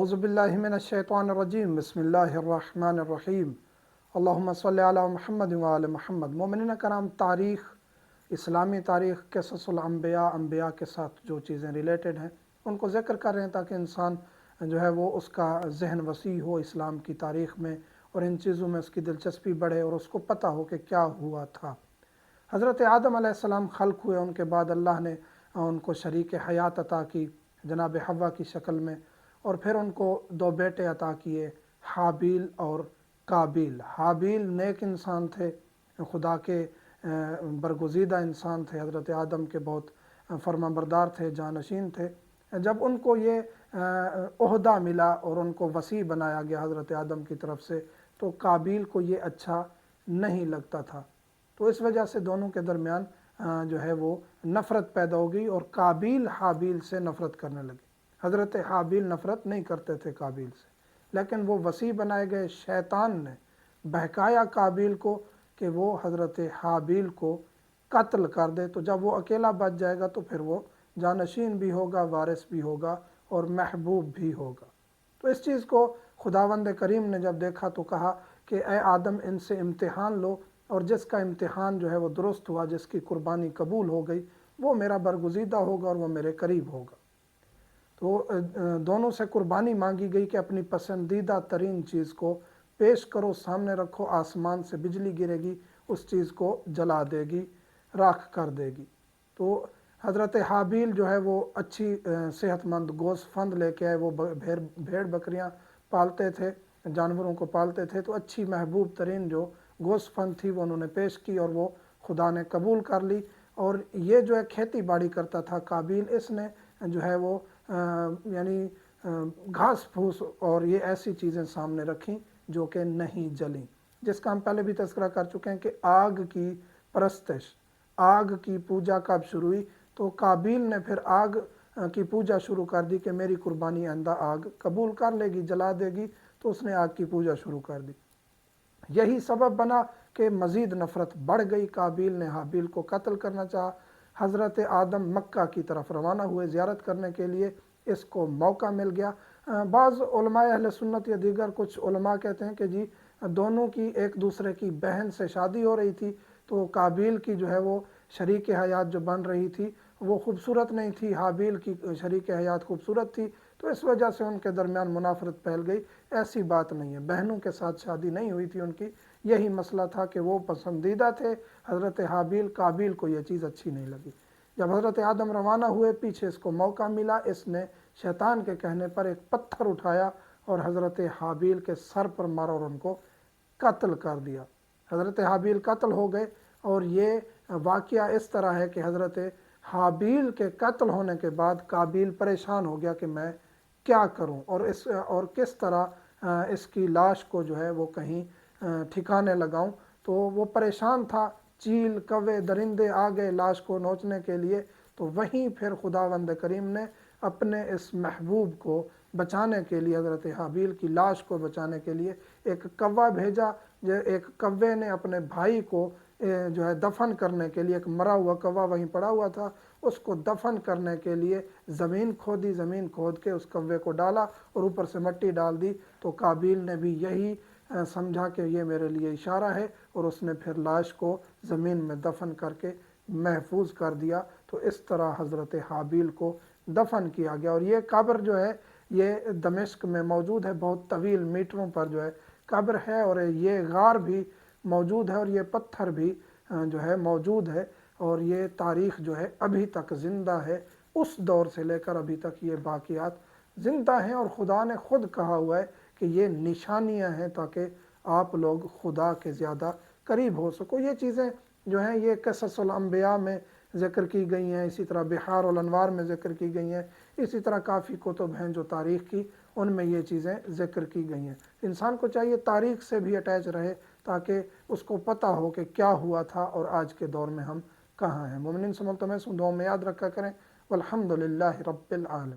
اعوذ باللہ من الشیطان الرجیم بسم اللہ الرحمن الرحیم اللہم صلی علی محمد وآل محمد۔ مومنین کرام، تاریخ، اسلامی تاریخ، قصص الانبیاء، انبیاء کے ساتھ جو چیزیں ریلیٹڈ ہیں ان کو ذکر کر رہے ہیں تاکہ انسان جو ہے وہ اس کا ذہن وسیع ہو اسلام کی تاریخ میں، اور ان چیزوں میں اس کی دلچسپی بڑھے اور اس کو پتہ ہو کہ کیا ہوا تھا۔ حضرت آدم علیہ السلام خلق ہوئے، ان کے بعد اللہ نے ان کو شریک حیات عطا کی جناب حوا کی شکل میں، اور پھر ان کو دو بیٹے عطا کیے، حابیل اور قابیل۔ حابیل نیک انسان تھے، خدا کے برگزیدہ انسان تھے، حضرت آدم کے بہت فرما بردار تھے، جانشین تھے۔ جب ان کو یہ عہدہ ملا اور ان کو وصی بنایا گیا حضرت آدم کی طرف سے، تو قابیل کو یہ اچھا نہیں لگتا تھا، تو اس وجہ سے دونوں کے درمیان جو ہے وہ نفرت پیدا ہو گئی، اور قابیل حابیل سے نفرت کرنے لگے۔ حضرت حابیل نفرت نہیں کرتے تھے قابیل سے، لیکن وہ وصی بنائے گئے، شیطان نے بہکایا قابیل کو کہ وہ حضرت حابیل کو قتل کر دے، تو جب وہ اکیلا بچ جائے گا تو پھر وہ جانشین بھی ہوگا، وارث بھی ہوگا اور محبوب بھی ہوگا۔ تو اس چیز کو خداوند کریم نے جب دیکھا تو کہا کہ اے آدم، ان سے امتحان لو، اور جس کا امتحان جو ہے وہ درست ہوا، جس کی قربانی قبول ہو گئی، وہ میرا برگزیدہ ہوگا اور وہ میرے قریب ہوگا۔ تو دونوں سے قربانی مانگی گئی کہ اپنی پسندیدہ ترین چیز کو پیش کرو، سامنے رکھو، آسمان سے بجلی گرے گی، اس چیز کو جلا دے گی، راکھ کر دے گی۔ تو حضرت حابیل جو ہے وہ اچھی صحت مند گوشت فند لے کے آئے، وہ بھیڑ بکریاں پالتے تھے، جانوروں کو پالتے تھے، تو اچھی محبوب ترین جو گوشت فند تھی وہ انہوں نے پیش کی، اور وہ خدا نے قبول کر لی۔ اور یہ جو ہے کھیتی باڑی کرتا تھا قابیل، اس نے جو ہے وہ یعنی گھاس پھوس اور یہ ایسی چیزیں سامنے رکھیں جو کہ نہیں جلیں، جس کا ہم پہلے بھی تذکرہ کر چکے ہیں کہ آگ کی پرستش، آگ کی پوجا کب شروع ہوئی؟ تو قابیل نے پھر آگ کی پوجا شروع کر دی کہ میری قربانی آئندہ آگ قبول کر لے گی، جلا دے گی، تو اس نے آگ کی پوجا شروع کر دی۔ یہی سبب بنا کہ مزید نفرت بڑھ گئی، قابیل نے حابیل کو قتل کرنا چاہا۔ حضرت آدم مکہ کی طرف روانہ ہوئے زیارت کرنے کے لیے، اس کو موقع مل گیا۔ بعض علماء اہل سنت یا دیگر کچھ علماء کہتے ہیں کہ جی دونوں کی ایک دوسرے کی بہن سے شادی ہو رہی تھی، تو قابیل کی جو ہے وہ شریک حیات جو بن رہی تھی وہ خوبصورت نہیں تھی، حابیل کی شریک حیات خوبصورت تھی، تو اس وجہ سے ان کے درمیان منافرت پھیل گئی۔ ایسی بات نہیں ہے، بہنوں کے ساتھ شادی نہیں ہوئی تھی ان کی، یہی مسئلہ تھا کہ وہ پسندیدہ تھے حضرت حابیل، قابیل کو یہ چیز اچھی نہیں لگی۔ جب حضرت آدم روانہ ہوئے، پیچھے اس کو موقع ملا، اس نے شیطان کے کہنے پر ایک پتھر اٹھایا اور حضرت حابیل کے سر پر مارا اور ان کو قتل کر دیا۔ حضرت حابیل قتل ہو گئے، اور یہ واقعہ اس طرح ہے کہ حضرت حابیل کے قتل ہونے کے بعد قابیل پریشان ہو گیا کہ میں کیا کروں، اور کس طرح اس کی لاش کو جو ہے وہ کہیں ٹھکانے لگاؤں۔ تو وہ پریشان تھا، چیل، کوے، درندے آ گئے لاش کو نوچنے کے لیے، تو وہیں پھر خداوند کریم نے اپنے اس محبوب کو بچانے کے لیے، حضرت حابیل کی لاش کو بچانے کے لیے ایک کوا بھیجا۔ ایک کوے نے اپنے بھائی کو جو ہے دفن کرنے کے لیے، ایک مرا ہوا کوا وہیں پڑا ہوا تھا، اس کو دفن کرنے کے لیے زمین کھودی، زمین کھود کے اس کوے کو ڈالا اور اوپر سے مٹی ڈال دی۔ تو قابیل نے بھی یہی سمجھا کہ یہ میرے لیے اشارہ ہے، اور اس نے پھر لاش کو زمین میں دفن کر کے محفوظ کر دیا۔ تو اس طرح حضرت حابیل کو دفن کیا گیا، اور یہ قبر جو ہے یہ دمشق میں موجود ہے، بہت طویل میٹروں پر جو ہے قبر ہے، اور یہ غار بھی موجود ہے، اور یہ پتھر بھی جو ہے موجود ہے، اور یہ تاریخ جو ہے ابھی تک زندہ ہے، اس دور سے لے کر ابھی تک یہ باقیات زندہ ہیں، اور خدا نے خود کہا ہوا ہے کہ یہ نشانیاں ہیں تاکہ آپ لوگ خدا کے زیادہ قریب ہو سکو۔ یہ چیزیں جو ہیں یہ قصص الانبیاء میں ذکر کی گئی ہیں، اسی طرح بحار الانوار میں ذکر کی گئی ہیں، اسی طرح کافی کتب ہیں جو تاریخ کی، ان میں یہ چیزیں ذکر کی گئی ہیں۔ انسان کو چاہیے تاریخ سے بھی اٹیچ رہے تاکہ اس کو پتہ ہو کہ کیا ہوا تھا اور آج کے دور میں ہم کہاں ہیں۔ مومنین سے ملتمس ہوں، دعاؤں میں یاد رکھا کریں۔ والحمدللہ رب العالمین۔